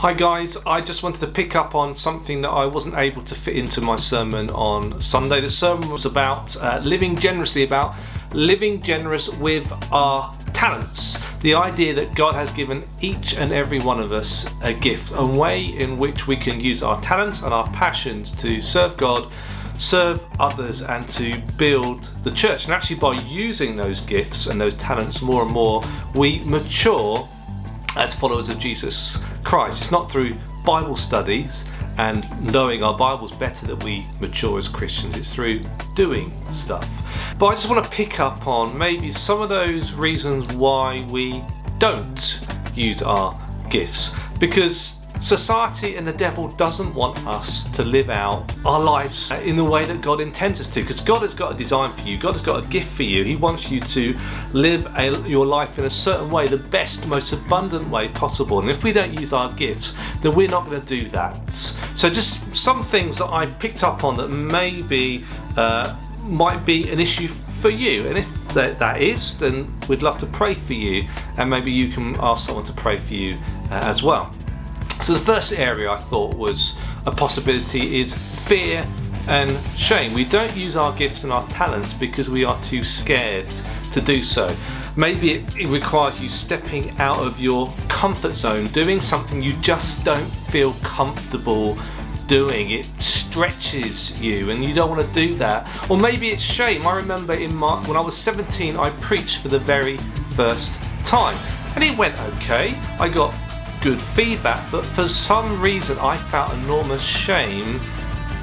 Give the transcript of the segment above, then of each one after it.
Hi guys, I just wanted to pick up on something that I wasn't able to fit into my sermon on Sunday. The sermon was about living generous with our talents. The idea that God has given each and every one of us a gift, a way in which we can use our talents and our passions to serve God, serve others, and to build the church. And actually by using those gifts and those talents more and more, we mature as followers of Jesus Christ. It's not through Bible studies and knowing our Bibles better that we mature as Christians. It's through doing stuff. But I just want to pick up on maybe some of those reasons why we don't use our gifts, because society and the devil doesn't want us to live out our lives in the way that God intends us to, because God has got a design for you. God has got a gift for you. He wants you to live your life in a certain way, the best, most abundant way possible. And if we don't use our gifts, then we're not going to do that. So just some things that I picked up on that maybe might be an issue for you. And if that is, then we'd love to pray for you, and maybe you can ask someone to pray for you as well. So the first area I thought was a possibility is fear and shame. We don't use our gifts and our talents because we are too scared to do so. Maybe it requires you stepping out of your comfort zone, doing something you just don't feel comfortable doing. It stretches you and you don't want to do that. Or maybe it's shame. I remember when I was 17, I preached for the very first time and it went okay. I got good feedback, but for some reason I felt enormous shame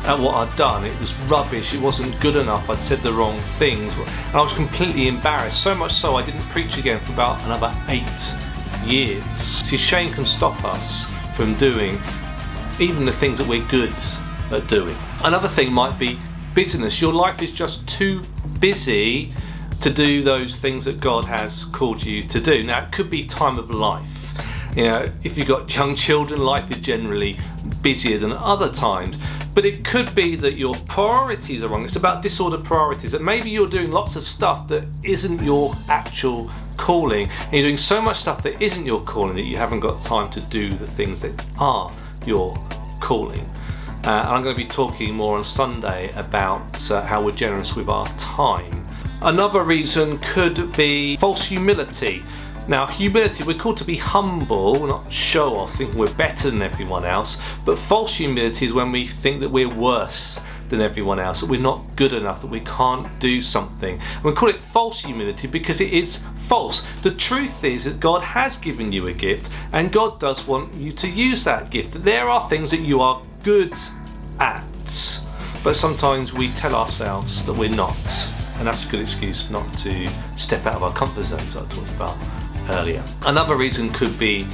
at what I'd done. It was rubbish, it wasn't good enough, I'd said the wrong things, and I was completely embarrassed, so much so I didn't preach again for about another 8 years. See, shame can stop us from doing even the things that we're good at doing. Another thing might be busyness. Your life is just too busy to do those things that God has called you to do. Now, it could be time of life. You know, if you've got young children, life is generally busier than other times. But it could be that your priorities are wrong. It's about disordered priorities. That maybe you're doing lots of stuff that isn't your actual calling. And you're doing so much stuff that isn't your calling that you haven't got time to do the things that are your calling. And I'm going to be talking more on Sunday about how we're generous with our time. Another reason could be false humility. Now, humility, we're called to be humble, not show off, thinking we're better than everyone else. But false humility is when we think that we're worse than everyone else, that we're not good enough, that we can't do something. And we call it false humility because it is false. The truth is that God has given you a gift, and God does want you to use that gift. That there are things that you are good at, but sometimes we tell ourselves that we're not. And that's a good excuse not to step out of our comfort zones that I talked about earlier. Another reason could be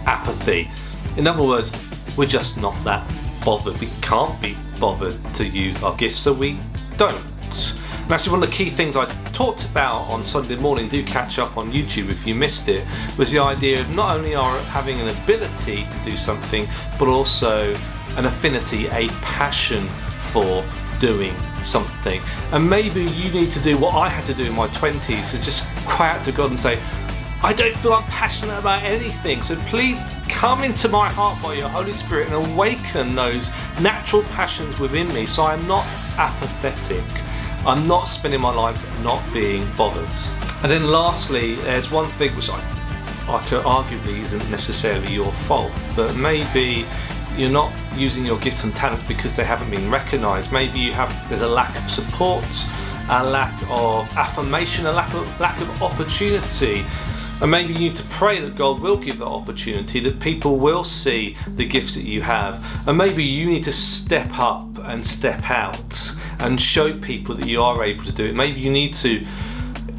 apathy. In other words, we're just not that bothered. We can't be bothered to use our gifts, so we don't. And actually, one of the key things I talked about on Sunday morning, do catch up on YouTube if you missed it, was the idea of not only having an ability to do something, but also an affinity, a passion for doing something. And maybe you need to do what I had to do in my 20s, to just cry out to God and say, I don't feel I'm passionate about anything, so please come into my heart by your Holy Spirit and awaken those natural passions within me, so I'm not apathetic. I'm not spending my life not being bothered. And then lastly, there's one thing which I could arguably isn't necessarily your fault, but maybe you're not using your gifts and talents because they haven't been recognised. Maybe there's a lack of support, a lack of affirmation, a lack of opportunity. And maybe you need to pray that God will give that opportunity, that people will see the gifts that you have. And maybe you need to step up and step out and show people that you are able to do it. Maybe you need to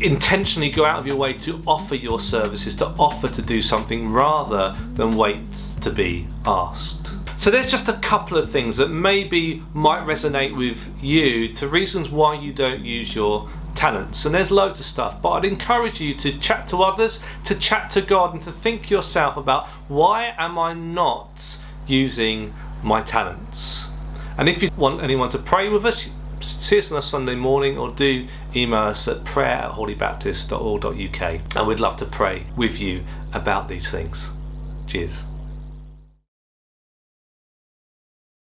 intentionally go out of your way to offer your services, to offer to do something rather than wait to be asked. So there's just a couple of things that maybe might resonate with you, to reasons why you don't use your talents. And there's loads of stuff, but I'd encourage you to chat to others, to chat to God, and to think yourself about, why am I not using my talents? And if you want anyone to pray with us, see us on a Sunday morning, or do email us at prayer@holybaptist.org.uk, and we'd love to pray with you about these things. Cheers.